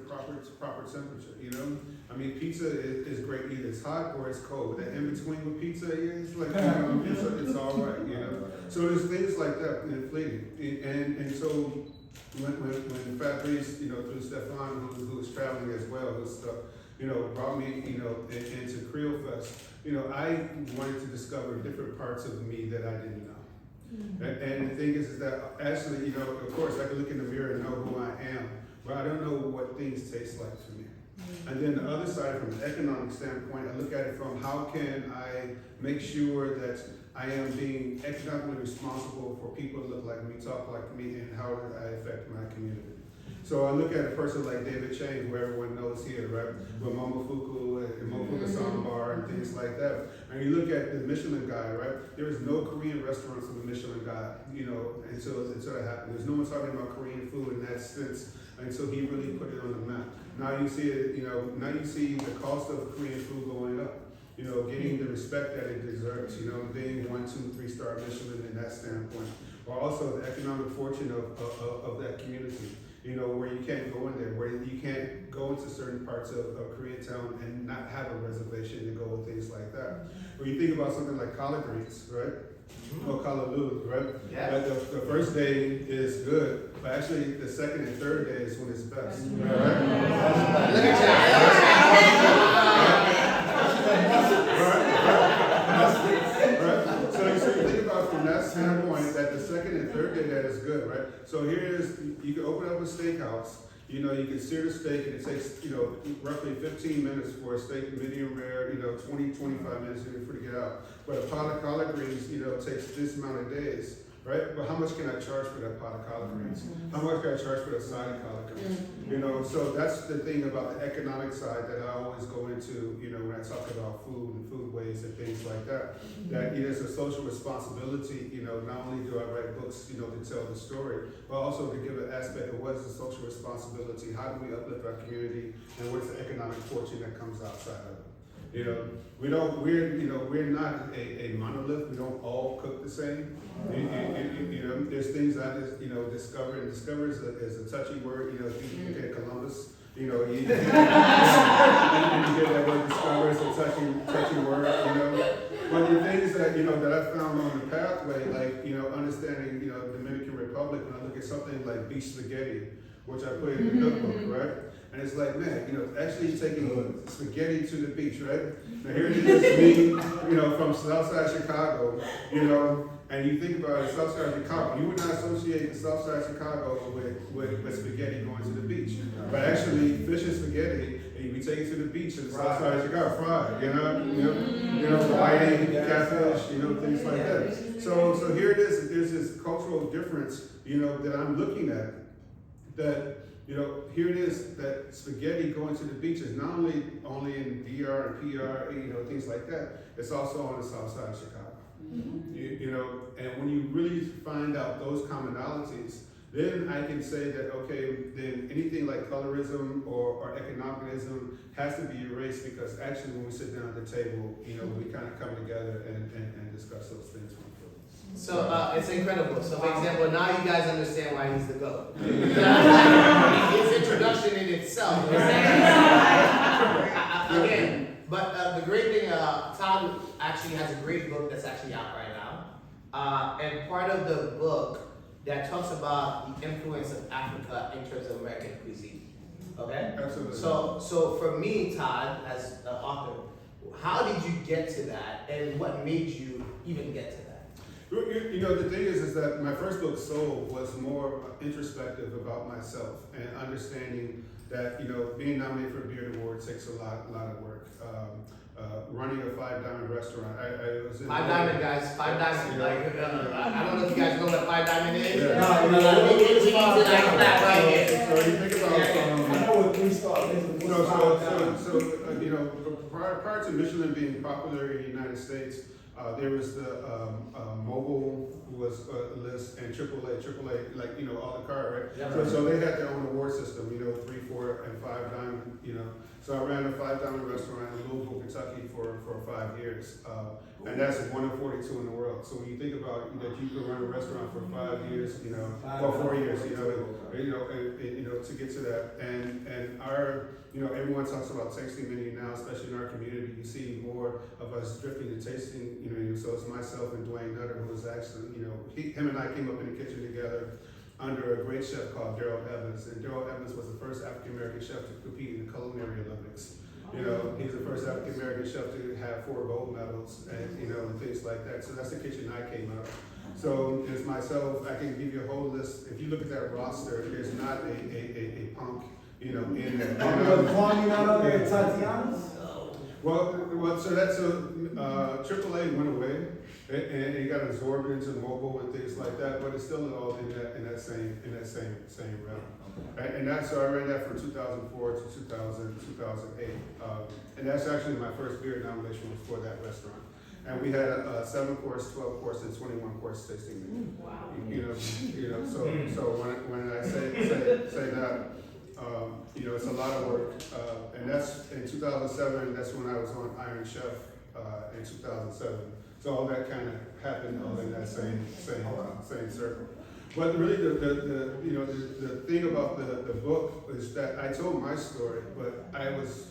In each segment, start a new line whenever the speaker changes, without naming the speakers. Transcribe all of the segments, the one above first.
proper temperature, you know? I mean, pizza is great, either it's hot or it's cold. That in between with pizza is like, you know, it's all right, you know? So there's things like that inflating. And so when Fabrice, you know, through Stefan, who was traveling as well, you know, brought me, you know, into Creole Fest, you know, I wanted to discover different parts of me that I didn't know. And the thing is that actually, you know, of course, I can look in the mirror and know who I am, but I don't know what things taste like to me. And then the other side, from an economic standpoint, I look at it from how can I make sure that I am being economically responsible for people that look like me, talk like me, and how do I affect my community. So I look at a person like David Chang, who everyone knows here, right? With Momofuku and Mofuku Sambar and things like that. And you look at the Michelin Guide, right? There is no Korean restaurants on the Michelin Guide, you know, until that happened. There's no one talking about Korean food in that sense until he really put it on the map. Now you see it, you know, now you see the cost of Korean food going up. You know, getting the respect that it deserves, you know, being 1, 2, 3-star Michelin in that standpoint. Or also the economic fortune of that community. You know, where you can't go in there, where you can't go into certain parts of Koreatown and not have a reservation to go with things like that. When you think about something like collard greens, right? Or callaloo, right?
Yeah.
Like the first day is good, but actually the second and third day is when it's best. Right?
Look at
So you think about from that standpoint that the second and third day that is good, right? So here it is, you can open up a steakhouse, you know, you can sear the steak and it takes, you know, roughly 15 minutes for a steak, medium rare, you know, 20, 25 minutes for to get out. But a pot of collard greens, you know, takes this amount of days, right? But how much can I charge for that pot of collard greens? How much can I charge for that side of collard greens? You know, so that's the thing about the economic side that I always go into, you know, when I talk about food and food waste and things like that. That it is a social responsibility, you know, not only do I write books, you know, to tell the story, but also to give an aspect of what is the social responsibility, how do we uplift our community, and what's the economic fortune that comes outside of it. You know, we're not a monolith. We don't all cook the same. You know, there's things I just, you know, discover, and discover is a touchy word. You know, you get Columbus. You know, you get that word discover is a touchy word. You know, but the things that you know that I found on the pathway, like you know, understanding, you know, Dominican Republic. When I look at something like beef spaghetti, which I put in the cookbook, right? And it's like, man, you know, actually taking spaghetti to the beach, right? Now here it is, me, you know, from Southside Chicago, you know, and you think about it, Southside Chicago, you would not associate the Southside Chicago with spaghetti going to the beach. But actually, fish and spaghetti, and you be taken to the beach in the Southside Chicago, fried, you know, whiting, catfish, you know, things like that. So here it is, there's this cultural difference, you know, that I'm looking at, that, you know, here it is that spaghetti going to the beach is not only in DR and PR, you know, things like that. It's also on the south side of Chicago. You know, and when you really find out those commonalities, then I can say that, okay, then anything like colorism or economicism has to be erased, because actually when we sit down at the table, you know, we kind of come together and discuss those things.
So it's incredible. So for example, now you guys understand why he's the GOAT. His introduction in itself. Again, but the great thing, Todd actually has a great book that's actually out right now. And part of the book that talks about the influence of Africa in terms of American cuisine. Okay?
Absolutely.
So for me, Todd, as an author, how did you get to that, and what made you even get to that?
You know, the thing is that my first book, Soul, was more introspective about myself and understanding that, you know, being nominated for a Beard Award takes a lot of work. Running a 5 Diamond restaurant, I was in
5 Diamond, guys, 5 Diamond.
Yeah.
Like, I don't know if you guys know what 5 Diamond is.
Yeah.
We need to that right here.
So you think about,
I know what 3-star is.
So you know, prior to Michelin being popular in the United States, there was the Mobile was a list, and AAA, like, you know, all the car, right?
Yeah.
So they had their own award system, you know, 3, 4, and 5 Diamond, you know. So I ran a 5 Diamond restaurant in Louisville, Kentucky for 5 years. And that's 1 of 42 in the world. So when you think about that, you can run a restaurant for 5 years, you know, or 4 years, you know, to get to that. And our you know, everyone talks about tasting menu now, especially in our community. You see more of us drifting to tasting, you know, so it's myself and Dwayne Nutter, who was actually, you know, him and I came up in the kitchen together under a great chef called Daryl Evans. And Daryl Evans was the first African-American chef to compete in the Culinary Olympics. You know, he's the first African-American chef to have 4 gold medals and, you know, and things like that. So that's the kitchen I came out of. So as myself, I can give you a whole list. If you look at that roster, there's not a punk, you know, in there.
Tatiana's?
Well, so that's AAA went away, and it got absorbed into mobile and things like that. But it's still all in that same realm. Right? And that's so I ran that from 2004 to 2008, and that's actually my first beer nomination was for that restaurant. And we had a 7-course, 12-course, and 21-course tasting menu.
Wow.
You know. So when I say that, you know, it's a lot of work. And that's in 2007. That's when I was on Iron Chef in 2007. So all that kind of happened all in that same circle. But really, the thing about the book is that I told my story, but I was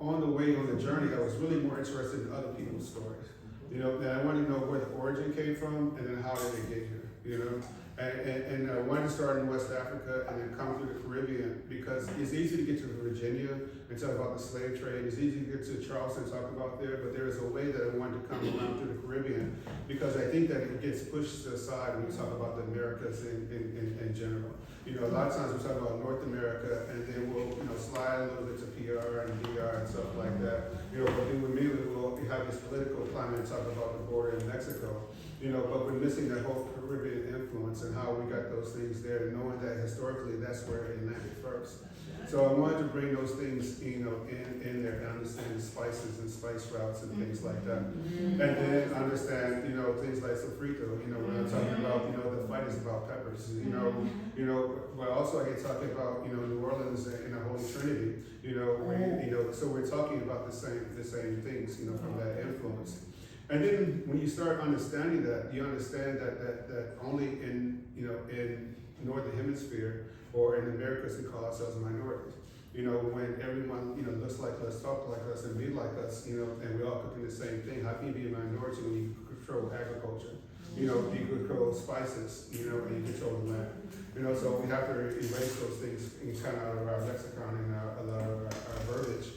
on the way on the journey. I was really more interested in other people's stories. You know, that I wanted to know where the origin came from and then how did they get here. You know, and I wanted to start in West Africa and then come through the Caribbean because it's easy to get to Virginia and talk about the slave trade. It's easy to get to Charleston and talk about there, but there is a way that I wanted to come around through the Caribbean because I think that it gets pushed aside when we talk about the Americas in general. You know, a lot of times we talk about North America and then we'll, you know, slide a little bit to PR and DR and stuff like that. You know, but then with me, we'll have this political climate and talk about the border in Mexico. You know, but we're missing that whole Caribbean influence and how we got those things there, knowing that historically that's where it landed first. So I wanted to bring those things, you know, in there and understand spices and spice routes and things like that. And then understand, you know, things like sofrito, you know, when I'm talking about, you know, the fight is about peppers, you know, but also I get talking about, you know, New Orleans and the Holy Trinity, you know, where, you know, so we're talking about the same things, you know, from that influence. And then when you start understanding that, you understand that only in, you know, in Northern Hemisphere or in the Americas we call ourselves minorities. You know, when everyone, you know, looks like us, talk like us, and be like us, you know, and we all cooking the same thing. How can you be a minority when you control agriculture? You know, you control spices, you know, and you control the land. You know, so we have to erase those things in kind of out of our lexicon and a lot of our verbiage.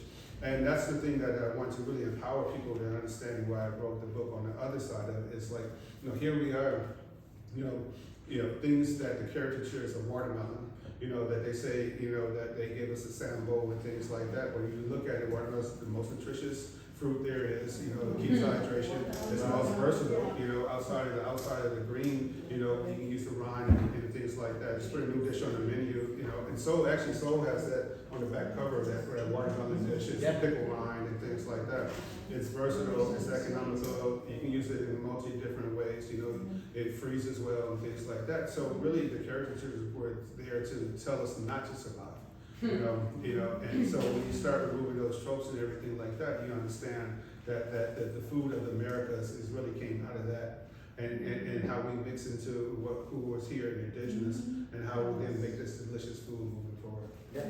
And that's the thing that I want to really empower people to understand why I wrote the book on the other side of it. It's like, you know, here we are, you know, things that the caricatures of watermelon, you know, that they say, you know, that they give us a sample and things like that. But when you look at it, watermelon is the most nutritious fruit there is, you know, it keeps hydration, it's the most versatile, you know, outside of the green, you know, you can use the rind and things like that. Just put a new dish on the menu, you know, and Soul has that on the back cover of that for that watermelon dish, it's pickle rind and things like that. It's versatile, it's economical, you can use it in multi different ways, you know, it freezes well and things like that. So really the caricatures were there to tell us not to survive. You know, and so when you start removing those tropes and everything like that, you understand that the food of the Americas is really came out of that, and how we mix into who was here and indigenous, and how we then make this delicious food moving forward.
Yeah.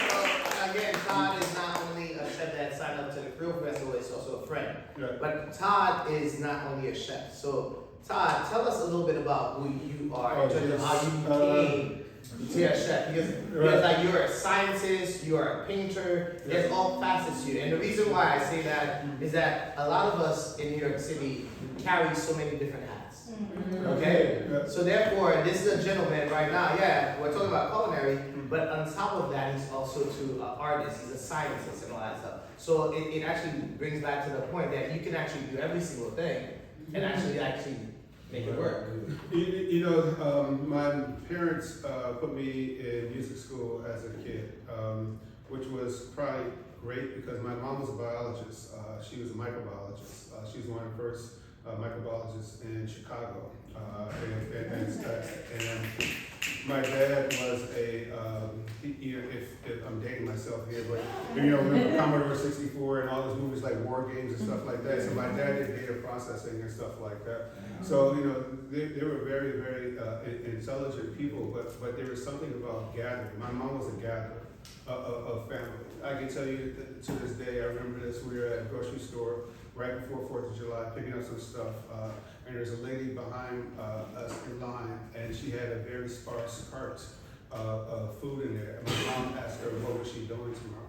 So again, Todd is not only a chef that signed up to the Grill Festival, he's also a friend.
Yeah.
But Todd is not only a chef. So Todd, tell us a little bit about who you are in terms of how you became to be a chef. Because like you're a scientist, you are a painter, there's all facets to you. And the reason why I say that is that a lot of us in New York City carry so many different hats. Okay? So therefore, this is a gentleman right now, yeah, we're talking about culinary, but on top of that, he's also an artist, he's a scientist and all that stuff. So it actually brings back to the point that you can actually do every single thing and actually make it work.
You know, my parents put me in music school as a kid, which was probably great because my mom was a biologist. She was a microbiologist. She was one of the first microbiologists in Chicago. My dad was if I'm dating myself here, but remember Commodore 64 and all those movies like War Games and stuff like that. So my dad did data processing and stuff like that. So they were very, very intelligent people, but there was something about gathering. My mom was a gatherer of family. I can tell you that to this day, I remember this. We were at a grocery store right before 4th of July, picking up some stuff, and there's a lady behind us in line, and she had a very sparse cart of food in there. And my mom asked her, what was she doing tomorrow?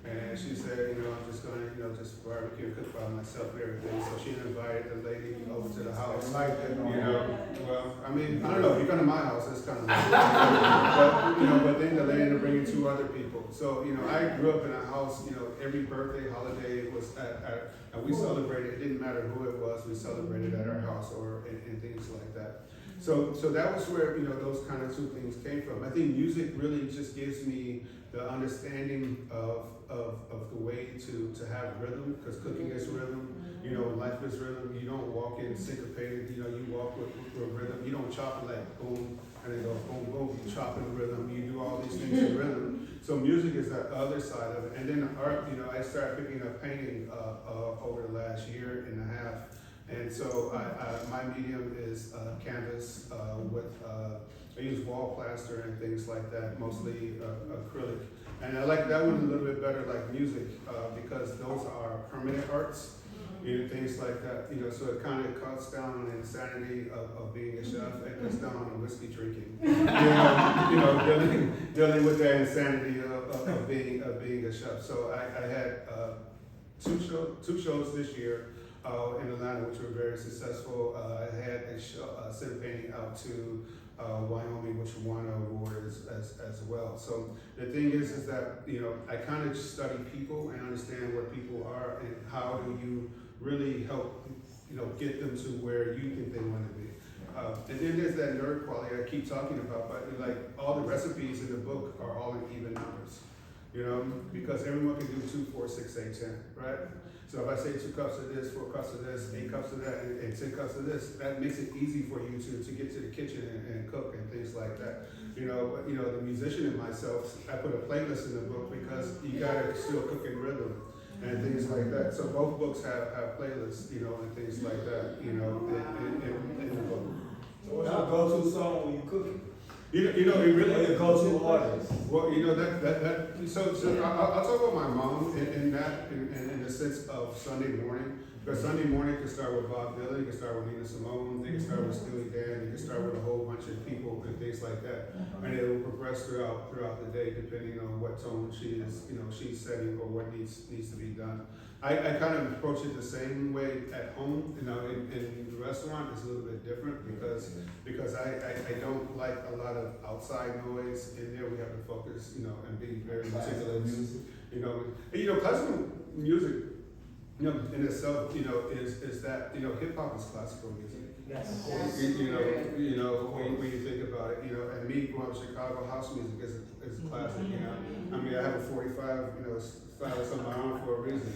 And she said, I'm just going to, just barbecue and cook by myself and everything. So she invited the lady over to the house. Well, I mean, I don't know, if you come to my house, it's kind of like, but then the lady ended up bringing 2 other people. So, I grew up in a house, every birthday, holiday was and we celebrated, it didn't matter who it was, we celebrated at our house or in things like that. So that was where, those kind of 2 things came from. I think music really just gives me the understanding of the way to have rhythm, because cooking is rhythm, life is rhythm. You don't walk in syncopated, you walk with rhythm. You don't chop it like boom, and then go boom, boom. You chop in rhythm, you do all these things in rhythm. So music is that other side of it. And then art, I started picking up painting over the last year and a half. And so my medium is canvas with, I use wall plaster and things like that, mostly acrylic. And I like that one a little bit better, like music, because those are permanent arts, things like that. So it kind of cuts down on the insanity of being a chef, and cuts down on the whiskey drinking. Dealing with that insanity of being a chef. So I had 2 shows this year. In Atlanta, which were very successful. I had a set of painting out to Wyoming, which won an award as well. So the thing is that, I kind of study people and understand what people are and how do you really help, get them to where you think they want to be. And then there's that nerd quality I keep talking about, but like all the recipes in the book are all in even numbers, because everyone can do 2, 4, 6, 8, 10, right? So if I say 2 cups of this, 4 cups of this, 8 cups of that, and 10 cups of this, that makes it easy for you to get to the kitchen and cook and things like that. But the musician in myself, I put a playlist in the book because you gotta still cook in rhythm and things like that. So both books have playlists, and things like that, in the book.
So what's your go-to song when you cooking?
It really
your go-to artist.
Well, so I'll talk about my mom in the sense of Sunday morning. Because Sunday morning can start with Bob Dylan, it can start with Nina Simone, they can start with Steely Dan, it can start with a whole bunch of people and things like that. And it will progress throughout the day depending on what tone she's setting or what needs to be done. I kind of approach it the same way at home. In the restaurant it's a little bit different because I don't like a lot of outside noise in there. We have to focus, and be very meticulous. Classical music, in itself, is that, hip hop is classical music.
Yes.
When you think about it, and me growing up in Chicago, house music is classic. I mean, I have a 45, stylus on my arm for a reason.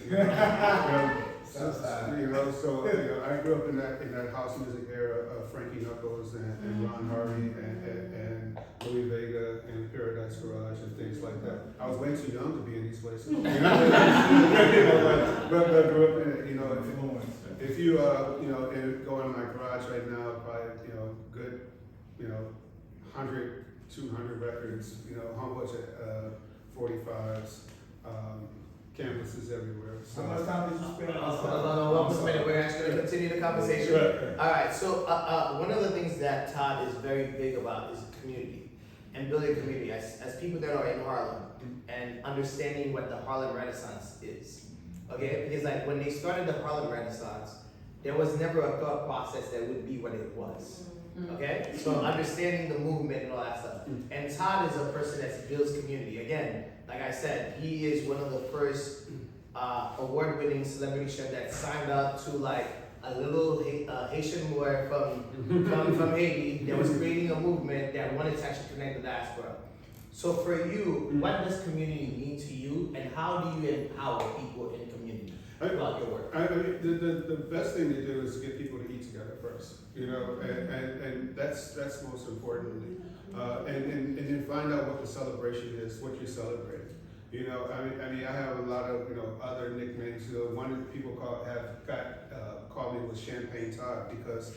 So I grew up in that house music era of Frankie Knuckles and Ron Harvey and Louis Vega and Paradise Garage and things like that. I was way too young to be in these places. But I grew up in it. If you go in my garage right now, probably good 100, 200 records. A whole bunch of 45s. Canvases everywhere. So
how much time did you spend on
Just a minute, we're actually going to continue the conversation. All right, so one of the things that Todd is very big about is community and building community. As people that are in Harlem and understanding what the Harlem Renaissance is, okay? Because like when they started the Harlem Renaissance, there was never a thought process that would be what it was. Okay, so understanding the movement and all that stuff. And Todd is a person that builds community. Again, like I said, he is one of the first award-winning celebrity chef that signed up to like a little Haitian boy from Haiti that was creating a movement that wanted to actually connect the diaspora. So for you, what does community mean to you, and how do you empower people in community about your work?
The best thing to do is to get people to eat together first, and that's most importantly. and then find out what the celebration is, what you're celebrating. You know, I mean, I have a lot of, you know, other nicknames. You know, one that people call me was Champagne Todd because,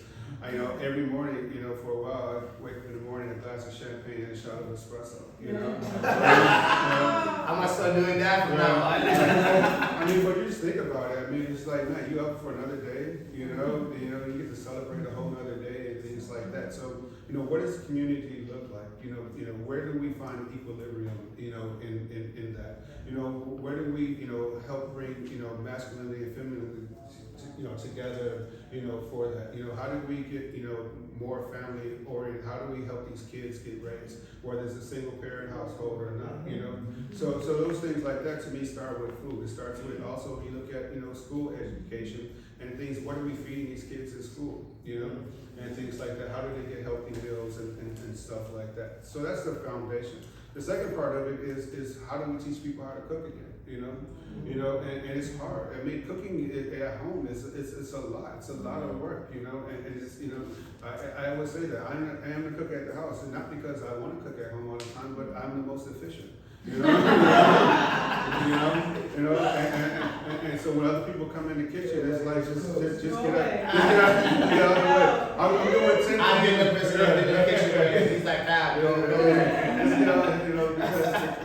you know, every morning, you know, for a while, I'd wake up in the morning, a glass of champagne and a shot of espresso. You know,
I'm gonna start doing that from now on.
I mean, but you just think about it. I mean, it's like, man, you up for another day. You get to celebrate a whole other day and things like that. So, you know, what does community look like? You know, where do we find equilibrium? You know, in that. You know, where do we, you know, help bring, you know, masculinity and femininity, you know, together, you know, for that. You know, how do we get, you know, more family oriented? How do we help these kids get raised, whether it's a single parent household or not? You know, so those things like that to me start with food. It starts with also you look at, you know, school education and things. What are we feeding these kids in school? You know, and things like that. How do they get healthy meals and stuff like that? So that's the foundation. The second part of it is how do we teach people how to cook again? You know, and it's hard. I mean, cooking at home it's a lot. It's a lot of work. You know, and it's, you know, I always say that I am the cook at the house, and not because I want to cook at home all the time, but I'm the most efficient. You know, and so when other people come in the kitchen, it's like just get out of the way. I'm doing 10
I've been the president in the kitchen where he's like, nah,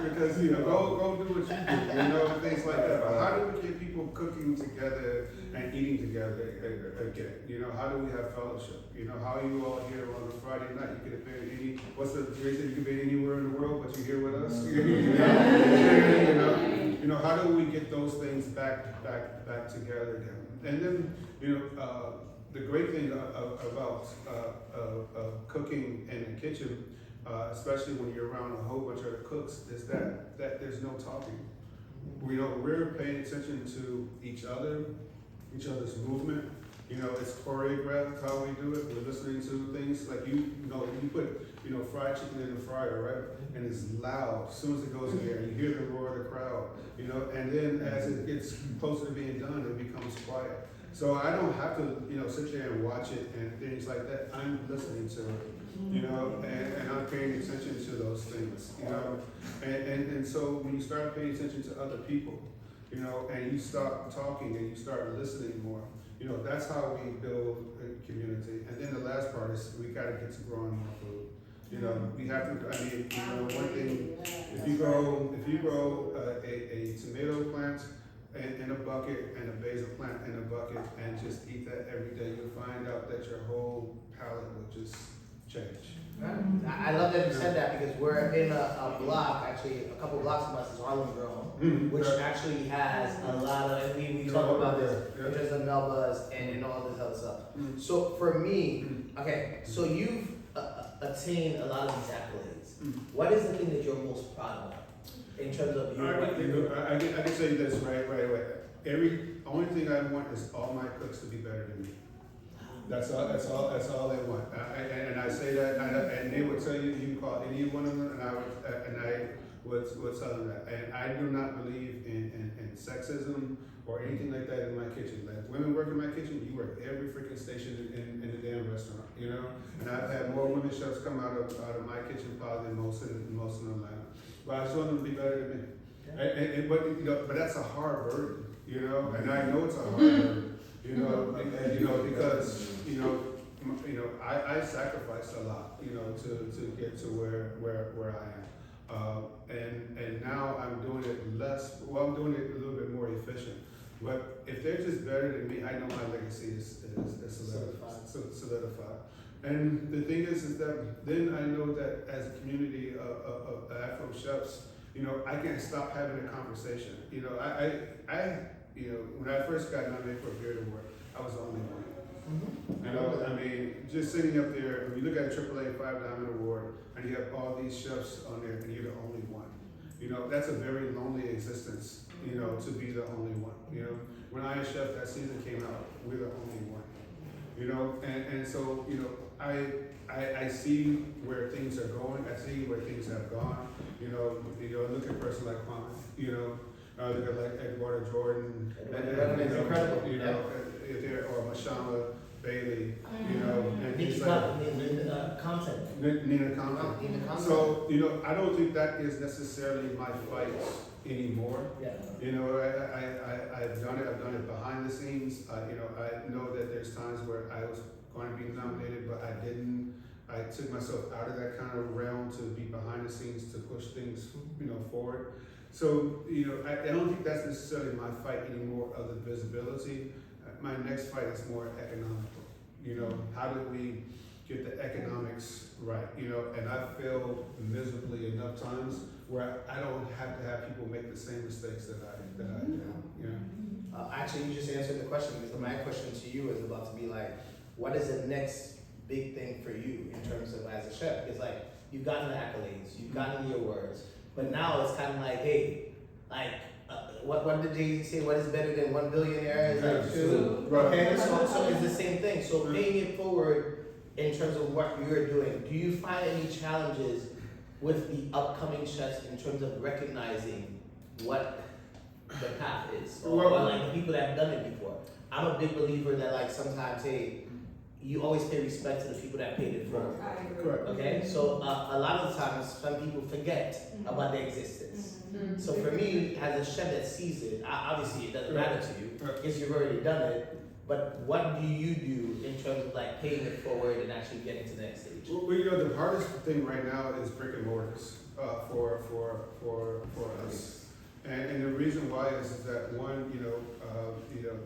because you know, go do what you do, you know, things like that. But how do we get people cooking together and eating together again? You know, how do we have fellowship? You know, how are you all here on a Friday night? You could have been what's the reason you could be anywhere in the world, but you're here with us? You know, how do we get those things back together again? And then, you know, the great thing about cooking in the kitchen, especially when you're around a whole bunch of other cooks, is that there's no talking. We're paying attention to each other's movement. You know, it's choreographed how we do it. We're listening to things like you put fried chicken in the fryer, right? And it's loud as soon as it goes in there, and you hear the roar of the crowd. You know, and then as it gets closer to being done, it becomes quiet. So I don't have to, you know, sit there and watch it and things like that. I'm listening to it, you know, and I'm paying attention to those things, you know. And so when you start paying attention to other people, you know, and you start talking and you start listening more, you know, that's how we build a community. And then the last part is we got to get to growing more food. You know, we have to. I mean, you know, one thing, if you grow a tomato plant in a bucket and a basil plant in a bucket and just eat that every day, you'll find out that your whole palate will just change.
I love that you said that because we're in a block, actually a couple blocks from us is Harlem Grove, which actually has a lot of, and we talk about this, in terms of Melba's and all this other stuff. So for me, okay, so you've attained a lot of these accolades. What is the thing that you're most proud of in terms of you?
I can tell you this right away. Only thing I want is all my cooks to be better than me. That's all they want. And I say that, and they would tell you, you can call any one of them, and I would tell them that. And I do not believe in sexism or anything like that in my kitchen. Like women work in my kitchen, you work every freaking station in the damn restaurant, you know. And I've had more women chefs come out of my kitchen probably than most in Atlanta. But I just want them to be better than me. But that's a hard burden, you know. And I know it's a hard burden. You know, because I sacrificed a lot, you know, to get to where I am, and now I'm doing it less. Well, I'm doing it a little bit more efficient. But if they're just better than me, I know my legacy is solidified. And the thing is that then I know that as a community of Afro chefs, you know, I can't stop having a conversation. You know, you know, when I first got nominated for a Beard Award, I was the only one. You know, I mean, just sitting up there, when you look at a AAA 5-Diamond Award, and you have all these chefs on there, and you're the only one. You know, that's a very lonely existence, you know, to be the only one. You know, when Iron Chef that season came out, we're the only one. You know, and so, you know, I see where things are going, I see where things have gone. You know, look at a person like Kwame, you know. Look at like Eduardo Jordan,
Incredible.
You know, or Mashama, Bailey, you know, and
Nikki
things like
content.
Nina Compton. So, you know, I don't think that is necessarily my fight anymore.
Yeah.
You know, I've done it behind the scenes. You know, I know that there's times where I was going to be nominated, but I didn't. I took myself out of that kind of realm to be behind the scenes to push things, you know, forward. So, you know, I don't think that's necessarily my fight anymore of the visibility. My next fight is more economical. You know, how do we get the economics right? You know, and I failed miserably enough times where I don't have to have people make the same mistakes that I did. You know.
Actually, you just answered the question, because my question to you is about to be like, what is the next big thing for you in terms of as a chef? Because like, you've gotten the accolades, you've gotten the awards, but now it's kind of like, hey, like, what did Jay-Z say? What is better than one billionaire? Is like two.
Right.
Okay, so it's the same thing. So paying it forward in terms of what you're doing, do you find any challenges with the upcoming chefs in terms of recognizing what the path is, or like the people that have done it before? I'm a big believer that like sometimes, hey, you always pay respect to the people that paid it forward.
Correct.
Okay, so a lot of the times some people forget about their existence. So for me, as a chef that sees it, obviously it doesn't matter to you because you've already done it. But what do you do in terms of like paying it forward and actually getting to the next stage?
Well, you know, the hardest thing right now is brick and mortars for us. And the reason why is that one, you know,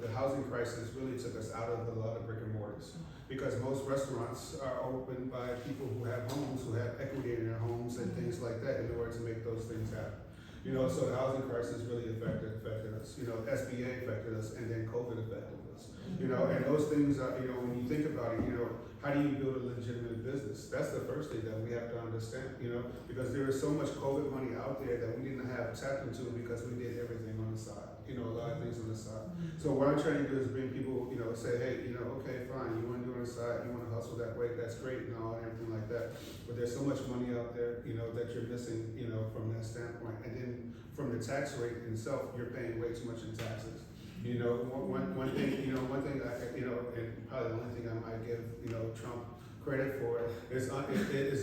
the housing crisis really took us out of a lot of brick and mortars, because most restaurants are opened by people who have homes, who have equity in their homes and things like that in order to make those things happen. You know, so the housing crisis really affected us. You know, SBA affected us, and then COVID affected us. You know, and those things are, you know, when you think about it, you know, how do you build a legitimate business? That's the first thing that we have to understand, you know, because there is so much COVID money out there that we didn't have tapped into because we did everything on the side, you know, a lot of things on the side. So what I'm trying to do is bring people, you know, say, hey, you know, okay, fine, you want to do it on the side, you want to hustle that way, that's great and all, and everything like that. But there's so much money out there, you know, that you're missing, you know, from that standpoint. And then from the tax rate itself, you're paying way too much in taxes. You know, one thing that, you know, and probably the only thing I might give, you know, Trump credit for is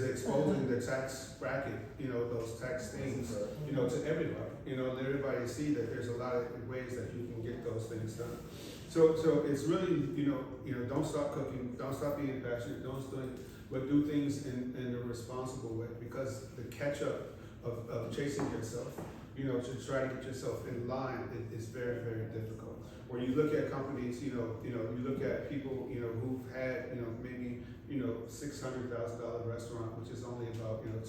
exposing the tax bracket, you know, those tax things, you know, to everybody. You know, let everybody see that there's a lot of ways that you can get those things done. So it's really, you know, don't stop cooking, don't stop being passionate, but do things in a responsible way, because the catch up of chasing yourself, you know, to try to get yourself in line is very, very difficult. Where you look at companies, you look at people, you know, who've had, you know, maybe, you know, $600,000 restaurant, which is only about, you know,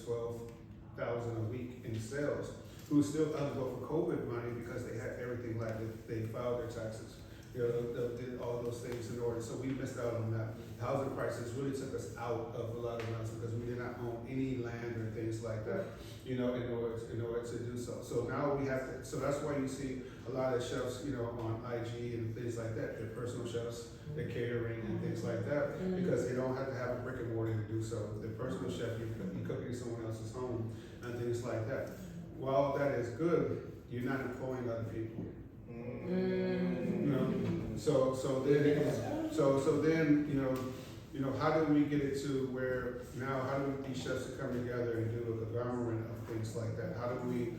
$12,000 a week in sales, who still eligible for COVID money because they had everything like they filed their taxes. You know, they did all those things in order. So we missed out on that. The housing crisis really took us out of a lot of us because we did not own any land or things like that, you know, in order to do so. So now we have to, so that's why you see a lot of chefs, you know, on IG and things like that. They're personal chefs, they're catering and things like that, because they don't have to have a brick and mortar to do so. They're personal chef, you cook in someone else's home and things like that. While that is good, you're not employing other people. You know, so then you know, how do we get it to where now? How do these chefs come together and do a conglomerate of things like that? How do we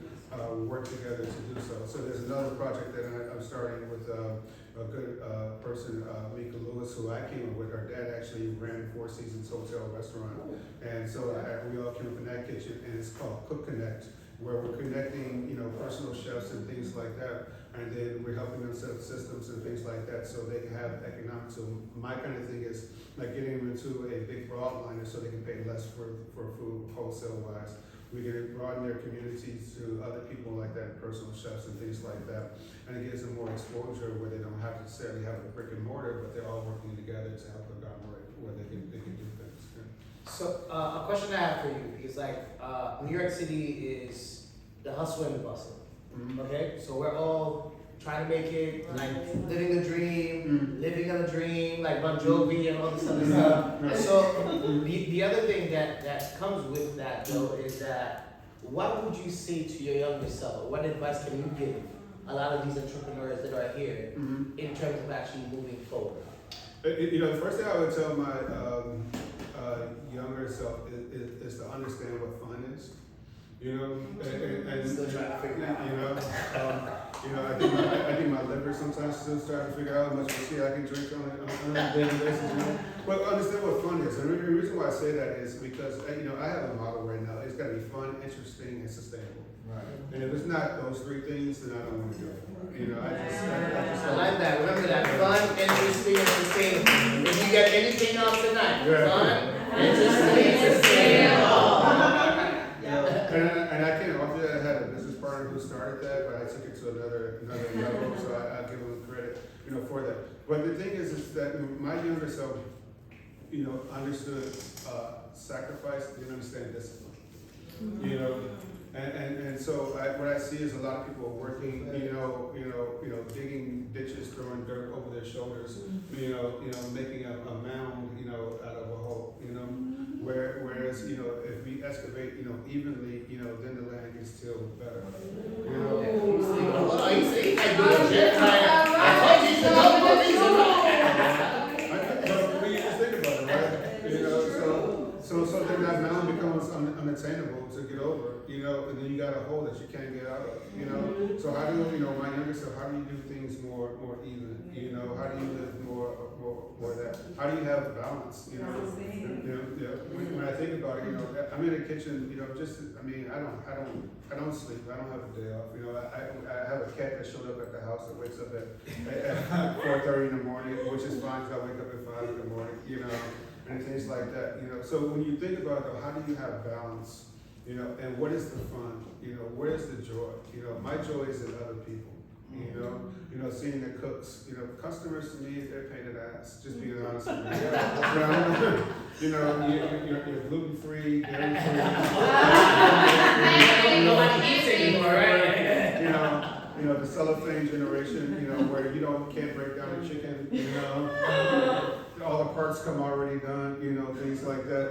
work together to do so? So there's another project that I'm starting with a good person, Mika Lewis, who I came up with. Her dad actually ran Four Seasons Hotel restaurant, and so we all came up in that kitchen, and it's called Cook Connect, where we're connecting, you know, personal chefs and things like that. And then we're helping them set up systems and things like that so they can have economics. So my kind of thing is like getting them into a big broadliner so they can pay less for food wholesale wise. We can broaden their communities to other people like that, personal chefs and things like that. And it gives them more exposure where they don't have to necessarily have a brick and mortar, but they're all working together to help them operate where they can do things. Yeah.
So a question I have for you is like, New York City is the hustle and the bustle. Okay, so we're all trying to make it, like living the dream, living on a dream, like Bon Jovi and all this other stuff. And so the other thing that comes with that though is that what would you say to your younger self? What advice can you give a lot of these entrepreneurs that are here in terms of actually moving forward?
The first thing I would tell my younger self is to understand what fun is. And
Still trying to figure it out.
I think my liver sometimes still trying to figure out how much whiskey I can drink on a daily basis. But understand what fun is. And the reason why I say that is because I have a model right now. It's got to be fun, interesting, and sustainable.
Right.
And if it's not those three things, then I don't want to do it.
I like that. Remember that. Fun, interesting, and sustainable. If you get anything else tonight, fun, interesting, sustainable.
And I can't offer that. I had a business partner who started that, but I took it to another level, so I give him credit, for that. But the thing is that my younger self, understood sacrifice, didn't understand discipline. And so what I see is a lot of people working, digging ditches, throwing dirt over their shoulders, making a mound, out of a hole, whereas, if we excavate, evenly, then the land gets tilled better. But when you just think about it, right? So then that mound becomes unattainable to get over, and then you got a hole that you can't get out of, So how do my younger self, how do you do things more even, how do you live more that, how do you have balance, when I think about it, I'm in the kitchen, I don't sleep, I don't have a day off, I have a cat that showed up at the house that wakes up at 4:30 in the morning, which is fine because I wake up at 5 in the morning, and things like that, So when you think about it, how do you have balance, and what is the fun, where is the joy? My joy is in other people. Seeing the cooks, customers to me, they're pain in the ass, just being honest with you. You're gluten free, dairy free.
Nobody eats anymore, right?
The cellophane generation, where can't break down a chicken, all the parts come already done, things like that,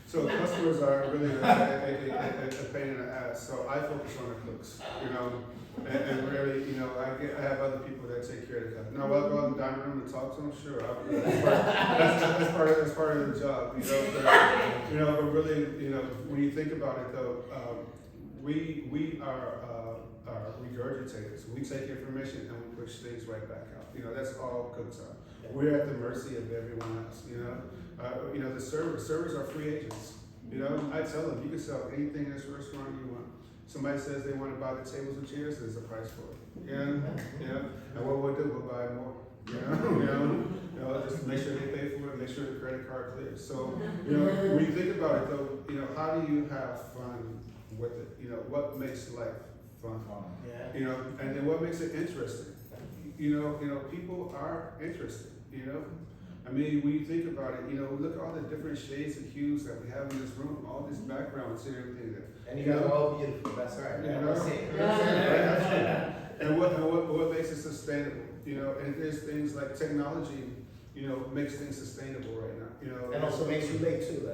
So customers are really a pain in the ass. So I focus on the cooks, and really, I have other people that take care of the customers. Now, will I go out in the dining room and talk to them? Sure, I'll do that. That's part of the job, But really, when you think about it, though, we are regurgitators. We take information and we push things right back out. That's all cooks are. We're at the mercy of everyone else. The servers are free agents. I tell them you can sell anything in this restaurant you want. Somebody says they want to buy the tables and chairs, there's a price for it. And what we'll do, we'll buy more. Just make sure they pay for it, make sure the credit card clears. So, when you think about it though, how do you have fun with it? What makes life fun?
Yeah.
And then what makes it interesting? People are interested, when you think about it, look at all the different shades and hues that we have in this room, all these backgrounds and everything there.
And you guys are all beautiful, that's right.
And what makes it sustainable? And there's things like technology, makes things sustainable right now.
And also makes you late too,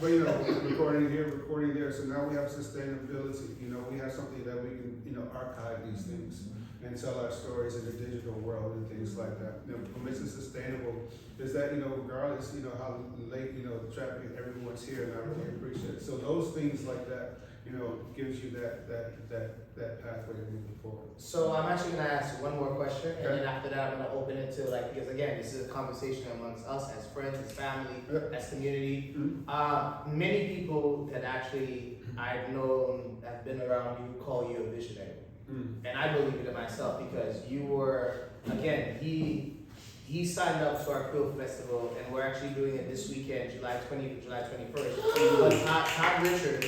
recording here, recording there. So now we have sustainability. We have something that we can, archive these things and tell our stories in the digital world and things like that. What makes it sustainable is that, regardless, how late, the traffic, everyone's here, and I really appreciate it. So those things like that, gives you that pathway to moving forward.
So I'm actually gonna ask one more question, and then after that I'm gonna open it to because again, this is a conversation amongst us as friends, as family, as community.
Mm-hmm.
Many people that actually I've known that have been around you call you a visionary. And I believe it in myself because you were, again, he signed up to our Quill Festival and we're actually doing it this weekend, July 20th to July 21st. But Todd Richards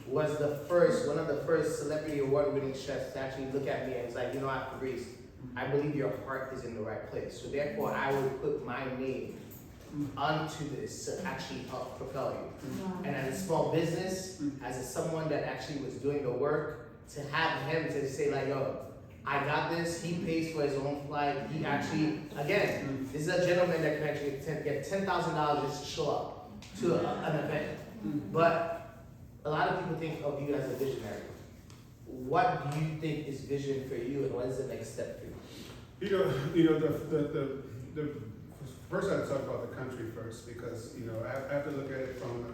was one of the first celebrity award winning chefs to actually look at me and was like, Fabrice, I believe your heart is in the right place. So therefore I would put my name onto this to actually help propel you. And as a small business, as someone that actually was doing the work, to have him to say I got this, he pays for his own flight, he actually, again, this is a gentleman that can actually get $10,000 just to show up to an event. But a lot of people think of you as a visionary. What do you think is vision for you and what is the next step for you?
The first I have to talk about the country first, because, I have to look at it from,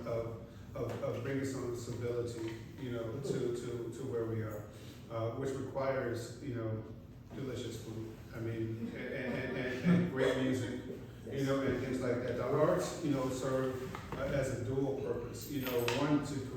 of bringing some civility, to where we are, which requires, delicious food. I mean, and great music, and things like that. The arts, serve as a dual purpose, one to